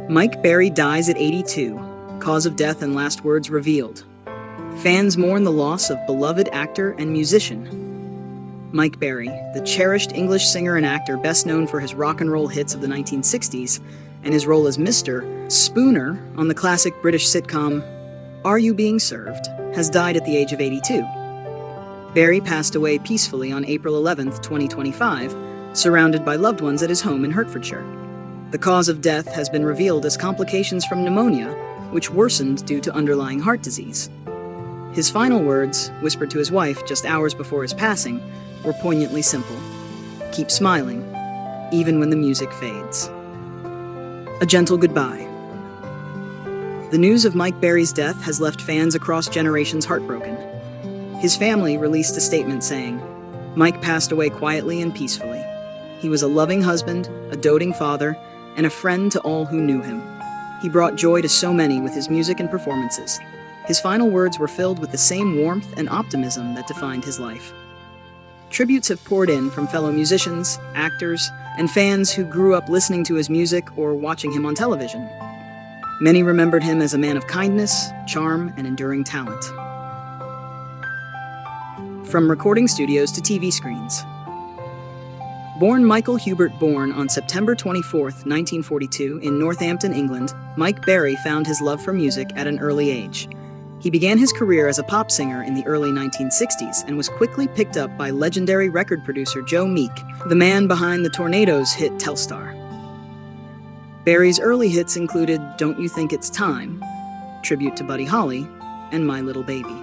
Mike Berry dies at 82. Cause of death and last words revealed. Fans mourn the loss of beloved actor and musician. Mike Berry, the cherished English singer and actor best known for his rock and roll hits of the 1960s and his role as Mr. Spooner on the classic British sitcom Are You Being Served, has died at the age of 82. Berry passed away peacefully on April 11, 2025, surrounded by loved ones at his home in Hertfordshire. The cause of death has been revealed as complications from pneumonia, which worsened due to underlying heart disease. His final words, whispered to his wife just hours before his passing, were poignantly simple. Keep smiling, even when the music fades. A gentle goodbye. The news of Mike Berry's death has left fans across generations heartbroken. His family released a statement saying, "Mike passed away quietly and peacefully. He was a loving husband, a doting father, and a friend to all who knew him. He brought joy to so many with his music and performances. His final words were filled with the same warmth and optimism that defined his life." Tributes have poured in from fellow musicians, actors, and fans who grew up listening to his music or watching him on television. Many remembered him as a man of kindness, charm, and enduring talent. From recording studios to TV screens. Born Michael Hubert Bourne on September 24, 1942, in Northampton, England, Mike Berry found his love for music at an early age. He began his career as a pop singer in the early 1960s and was quickly picked up by legendary record producer Joe Meek, the man behind the Tornadoes hit Telstar. Berry's early hits included Don't You Think It's Time, tribute to Buddy Holly, and My Little Baby.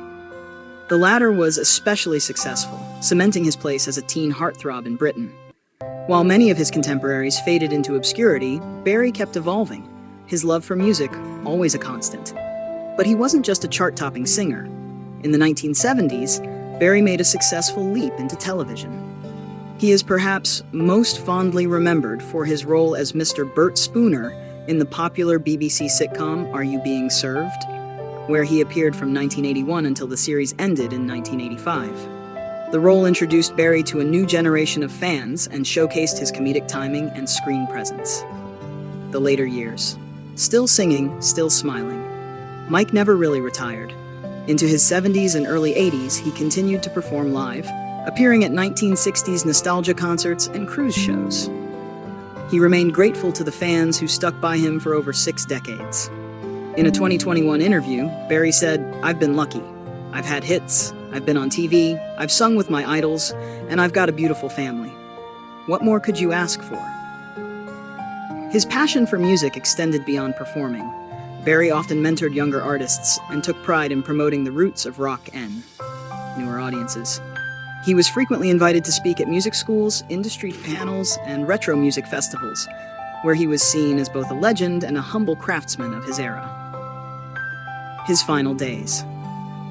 The latter was especially successful, cementing his place as a teen heartthrob in Britain. While many of his contemporaries faded into obscurity, Berry kept evolving, his love for music always a constant. But he wasn't just a chart-topping singer. In the 1970s, Berry made a successful leap into television. He is perhaps most fondly remembered for his role as Mr. Bert Spooner in the popular BBC sitcom Are You Being Served?, where he appeared from 1981 until the series ended in 1985. The role introduced Berry to a new generation of fans and showcased his comedic timing and screen presence. The later years. Still singing, still smiling. Mike never really retired. Into his 70s and early 80s, he continued to perform live, appearing at 1960s nostalgia concerts and cruise shows. He remained grateful to the fans who stuck by him for over 6 decades. In a 2021 interview, Berry said, "I've been lucky. I've had hits, I've been on TV, I've sung with my idols, and I've got a beautiful family. What more could you ask for?" His passion for music extended beyond performing. Berry often mentored younger artists and took pride in promoting the roots of rock and newer audiences. He was frequently invited to speak at music schools, industry panels, and retro music festivals, where he was seen as both a legend and a humble craftsman of his era. His final days.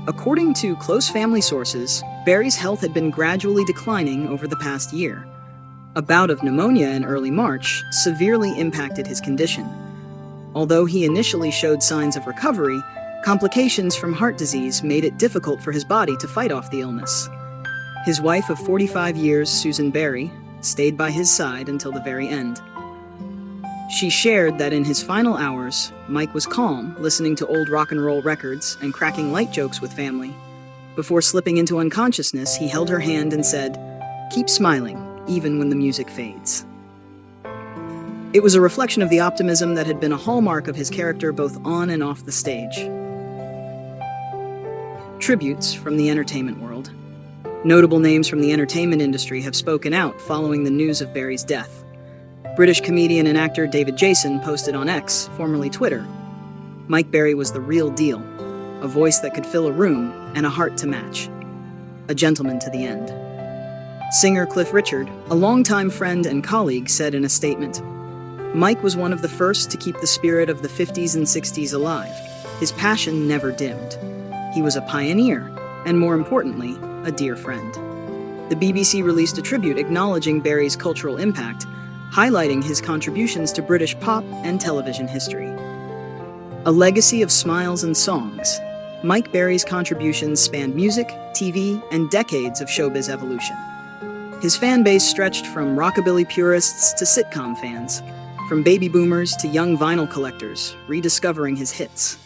According to close family sources, Berry's health had been gradually declining over the past year. A bout of pneumonia in early March severely impacted his condition. Although he initially showed signs of recovery, complications from heart disease made it difficult for his body to fight off the illness. His wife of 45 years, Susan Berry, stayed by his side until the very end. She shared that in his final hours, Mike was calm, listening to old rock and roll records and cracking light jokes with family. Before slipping into unconsciousness, he held her hand and said, "Keep smiling, even when the music fades." It was a reflection of the optimism that had been a hallmark of his character both on and off the stage. Tributes from the entertainment world. Notable names from the entertainment industry have spoken out following the news of Berry's death. British comedian and actor David Jason posted on X, formerly Twitter, "Mike Berry was the real deal, a voice that could fill a room and a heart to match. A gentleman to the end." Singer Cliff Richard, a longtime friend and colleague, said in a statement, "Mike was one of the first to keep the spirit of the 50s and 60s alive. His passion never dimmed. He was a pioneer, and more importantly, a dear friend." The BBC released a tribute acknowledging Berry's cultural impact, highlighting his contributions to British pop and television history. A legacy of smiles and songs, Mike Berry's contributions spanned music, TV, and decades of showbiz evolution. His fan base stretched from rockabilly purists to sitcom fans, from baby boomers to young vinyl collectors, rediscovering his hits.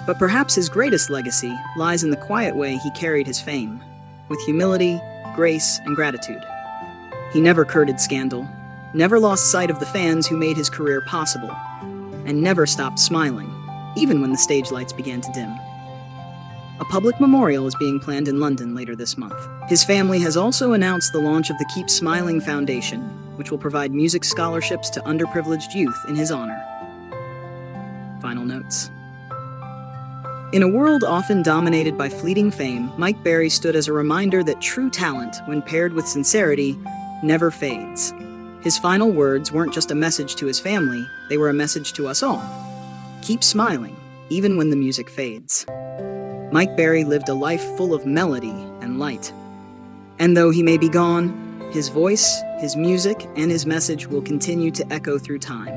But perhaps his greatest legacy lies in the quiet way he carried his fame, with humility, grace, and gratitude. He never courted scandal, never lost sight of the fans who made his career possible, and never stopped smiling, even when the stage lights began to dim. A public memorial is being planned in London later this month. His family has also announced the launch of the Keep Smiling Foundation, which will provide music scholarships to underprivileged youth in his honor. Final notes. In a world often dominated by fleeting fame, Mike Berry stood as a reminder that true talent, when paired with sincerity, never fades. His final words weren't just a message to his family, they were a message to us all. Keep smiling, even when the music fades. Mike Berry lived a life full of melody and light. And though he may be gone, his voice, his music, and his message will continue to echo through time.